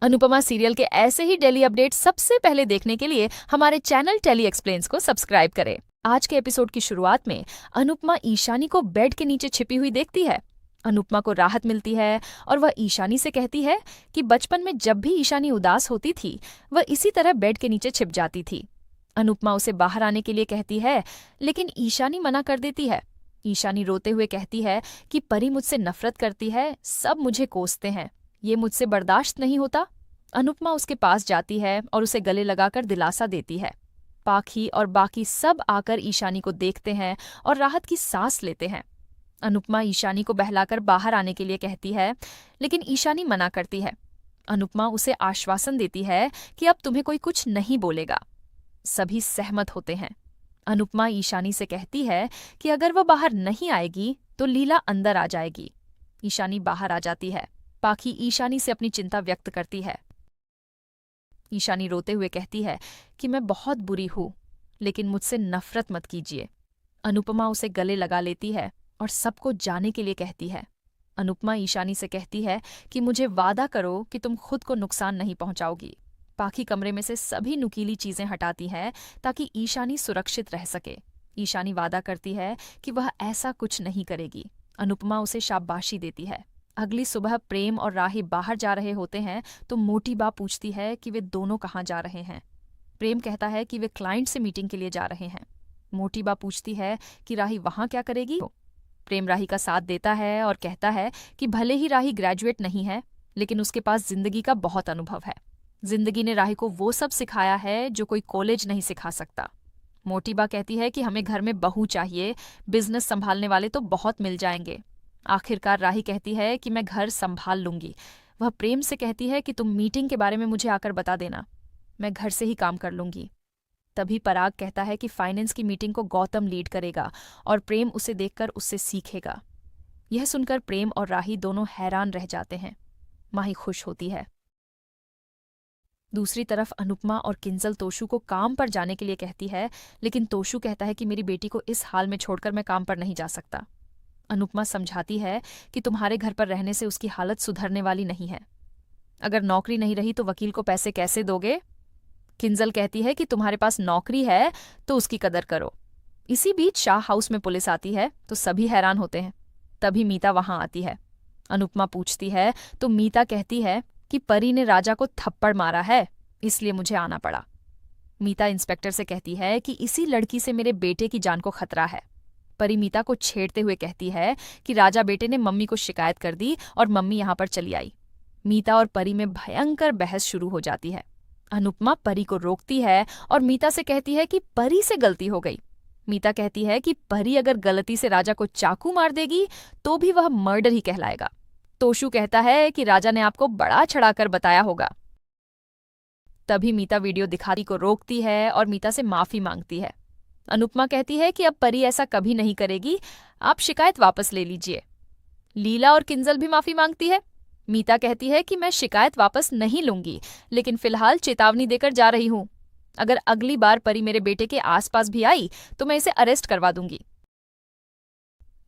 Anupama serial के ऐसे ही daily update सबसे पहले देखने के लिए हमारे चैनल टेली एक्सप्लेन्स को सब्सक्राइब करें। आज के एपिसोड की शुरुआत में अनुपमा ईशानी को बेड के नीचे छिपी हुई देखती है। अनुपमा को राहत मिलती है और वह ईशानी से कहती है कि बचपन में जब भी ईशानी उदास होती थी वह इसी तरह बेड के नीचे छिप जाती थी। अनुपमा उसे बाहर आने के लिए कहती है, लेकिन ईशानी मना कर देती है। ईशानी रोते हुए कहती है कि परी मुझसे नफरत करती है, सब मुझे कोसते हैं, ये मुझसे बर्दाश्त नहीं होता। अनुपमा उसके पास जाती है और उसे गले लगाकर दिलासा देती है। पाखी और बाकी सब आकर ईशानी को देखते हैं और राहत की सांस लेते हैं। अनुपमा ईशानी को बहलाकर बाहर आने के लिए कहती है, लेकिन ईशानी मना करती है। अनुपमा उसे आश्वासन देती है कि अब तुम्हें कोई कुछ नहीं बोलेगा। सभी सहमत होते हैं। अनुपमा ईशानी से कहती है कि अगर वह बाहर नहीं आएगी तो लीला अंदर आ जाएगी। ईशानी बाहर आ जाती है। पाखी ईशानी से अपनी चिंता व्यक्त करती है। ईशानी रोते हुए कहती है कि मैं बहुत बुरी हूं, लेकिन मुझसे नफरत मत कीजिए। अनुपमा उसे गले लगा लेती है और सबको जाने के लिए कहती है। अनुपमा ईशानी से कहती है कि मुझे वादा करो कि तुम खुद को नुकसान नहीं पहुंचाओगी। पाखी कमरे में से सभी नुकीली चीजें हटाती है ताकि ईशानी सुरक्षित रह सके। ईशानी वादा करती है कि वह ऐसा कुछ नहीं करेगी। अनुपमा उसे शाबाशी देती है। अगली सुबह प्रेम और राही बाहर जा रहे होते हैं तो मोटी बा पूछती है कि वे दोनों कहाँ जा रहे हैं। प्रेम कहता है कि वे क्लाइंट से मीटिंग के लिए जा रहे हैं। मोटी बा पूछती है कि राही वहाँ क्या करेगी। प्रेम राही का साथ देता है और कहता है कि भले ही राही ग्रेजुएट नहीं है, लेकिन उसके पास जिंदगी का बहुत अनुभव है। जिंदगी ने राही को वो सब सिखाया है जो कोई कॉलेज नहीं सिखा सकता। मोटी बा कहती है कि हमें घर में बहू चाहिए, बिजनेस संभालने वाले तो बहुत मिल जाएंगे। आखिरकार राही कहती है कि मैं घर संभाल लूंगी। वह प्रेम से कहती है कि तुम मीटिंग के बारे में मुझे आकर बता देना, मैं घर से ही काम कर लूंगी। तभी पराग कहता है कि फाइनेंस की मीटिंग को गौतम लीड करेगा और प्रेम उसे देखकर उससे सीखेगा। यह सुनकर प्रेम और राही दोनों हैरान रह जाते हैं। माही खुश होती है। दूसरी तरफ अनुपमा और किंजल तोशु को काम पर जाने के लिए कहती है, लेकिन तोशु कहता है कि मेरी बेटी को इस हाल में छोड़कर मैं काम पर नहीं जा सकता। अनुपमा समझाती है कि तुम्हारे घर पर रहने से उसकी हालत सुधरने वाली नहीं है। अगर नौकरी नहीं रही तो वकील को पैसे कैसे दोगे। किंजल कहती है कि तुम्हारे पास नौकरी है तो उसकी कदर करो। इसी बीच शाह हाउस में पुलिस आती है तो सभी हैरान होते हैं। तभी मीता वहां आती है। अनुपमा पूछती है तो मीता कहती है कि परी ने राजा को थप्पड़ मारा है, इसलिए मुझे आना पड़ा। मीता इंस्पेक्टर से कहती है कि इसी लड़की से मेरे बेटे की जान को खतरा है। परी मीता को छेड़ते हुए कहती है कि राजा बेटे ने मम्मी को शिकायत कर दी और मम्मी यहाँ पर चली आई। मीता और परी में भयंकर बहस शुरू हो जाती है। अनुपमा परी को रोकती है और मीता से कहती है कि परी से गलती हो गई। मीता कहती है कि परी अगर गलती से राजा को चाकू मार देगी तो भी वह मर्डर ही कहलाएगा। तोशु कहता है कि राजा ने आपको बड़ा चढ़ाकर बताया होगा। तभी मीता वीडियो दिखाती को रोकती है और मीता से माफी मांगती है। अनुपमा कहती है कि अब परी ऐसा कभी नहीं करेगी, आप शिकायत वापस ले लीजिए। लीला और किंजल भी माफी मांगती है। मीता कहती है कि मैं शिकायत वापस नहीं लूंगी, लेकिन फिलहाल चेतावनी देकर जा रही हूं। अगर अगली बार परी मेरे बेटे के आसपास भी आई तो मैं इसे अरेस्ट करवा दूंगी।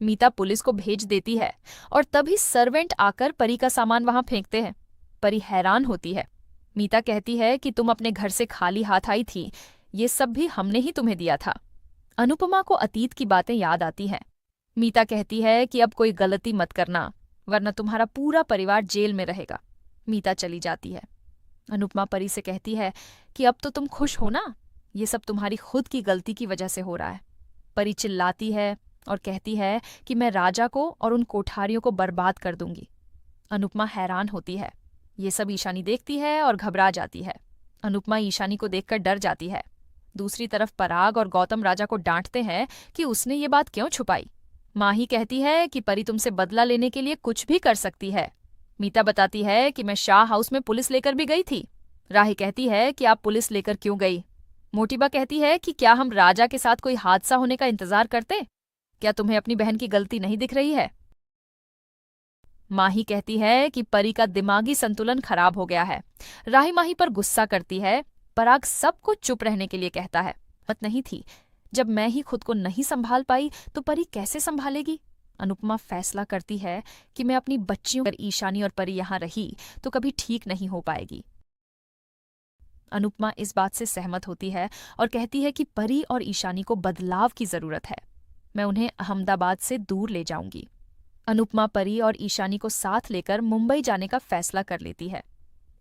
मीता पुलिस को भेज देती है और तभी सर्वेंट आकर परी का सामान वहां फेंकते हैं। परी हैरान होती है। मीता कहती है कि तुम अपने घर से खाली हाथ आई थी, ये सब भी हमने ही तुम्हें दिया था। अनुपमा को अतीत की बातें याद आती हैं। मीता कहती है कि अब कोई गलती मत करना, वरना तुम्हारा पूरा परिवार जेल में रहेगा। मीता चली जाती है। अनुपमा परी से कहती है कि अब तो तुम खुश हो ना, ये सब तुम्हारी खुद की गलती की वजह से हो रहा है। परी चिल्लाती है और कहती है कि मैं राजा को और उन कोठारियों को बर्बाद कर दूंगी। अनुपमा हैरान होती है। ये सब ईशानी देखती है और घबरा जाती है। अनुपमा ईशानी को देखकर डर जाती है। दूसरी तरफ पराग और गौतम राजा को डांटते हैं कि उसने ये बात क्यों छुपाई। माही कहती है कि परी तुमसे बदला लेने के लिए कुछ भी कर सकती है। मीता बताती है कि मैं शाह हाउस में पुलिस लेकर भी गई थी। राही कहती है कि आप पुलिस लेकर क्यों गई। मोटीबा कहती है कि क्या हम राजा के साथ कोई हादसा होने का इंतजार करते, क्या तुम्हें अपनी बहन की गलती नहीं दिख रही है। माही कहती है कि परी का दिमागी संतुलन खराब हो गया है। राही माही पर गुस्सा करती है। पराग सबको चुप रहने के लिए कहता है। मत नहीं थी, जब मैं ही खुद को नहीं संभाल पाई तो परी कैसे संभालेगी। अनुपमा फैसला करती है कि मैं अपनी बच्चियों अगर ईशानी और परी यहाँ रही तो कभी ठीक नहीं हो पाएगी। अनुपमा इस बात से सहमत होती है और कहती है कि परी और ईशानी को बदलाव की जरूरत है। मैं उन्हें अहमदाबाद से दूर ले जाऊंगी। अनुपमा परी और ईशानी को साथ लेकर मुंबई जाने का फैसला कर लेती है।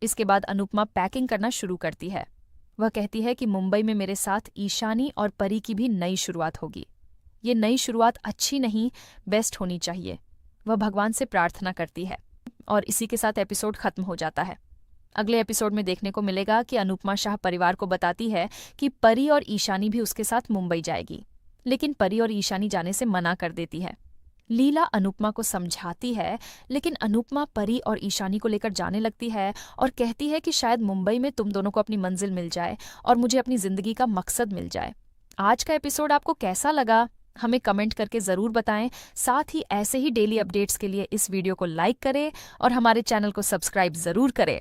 इसके बाद अनुपमा पैकिंग करना शुरू करती है। वह कहती है कि मुंबई में मेरे साथ ईशानी और परी की भी नई शुरुआत होगी। ये नई शुरुआत अच्छी नहीं, बेस्ट होनी चाहिए। वह भगवान से प्रार्थना करती है और इसी के साथ एपिसोड खत्म हो जाता है। अगले एपिसोड में देखने को मिलेगा कि अनुपमा शाह परिवार को बताती है कि परी और ईशानी भी उसके साथ मुंबई जाएगी, लेकिन परी और ईशानी जाने से मना कर देती है। लीला अनुपमा को समझाती है, लेकिन अनुपमा परी और ईशानी को लेकर जाने लगती है और कहती है कि शायद मुंबई में तुम दोनों को अपनी मंजिल मिल जाए और मुझे अपनी जिंदगी का मकसद मिल जाए। आज का एपिसोड आपको कैसा लगा हमें कमेंट करके ज़रूर बताएं। साथ ही ऐसे ही डेली अपडेट्स के लिए इस वीडियो को लाइक करें और हमारे चैनल को सब्सक्राइब ज़रूर करें।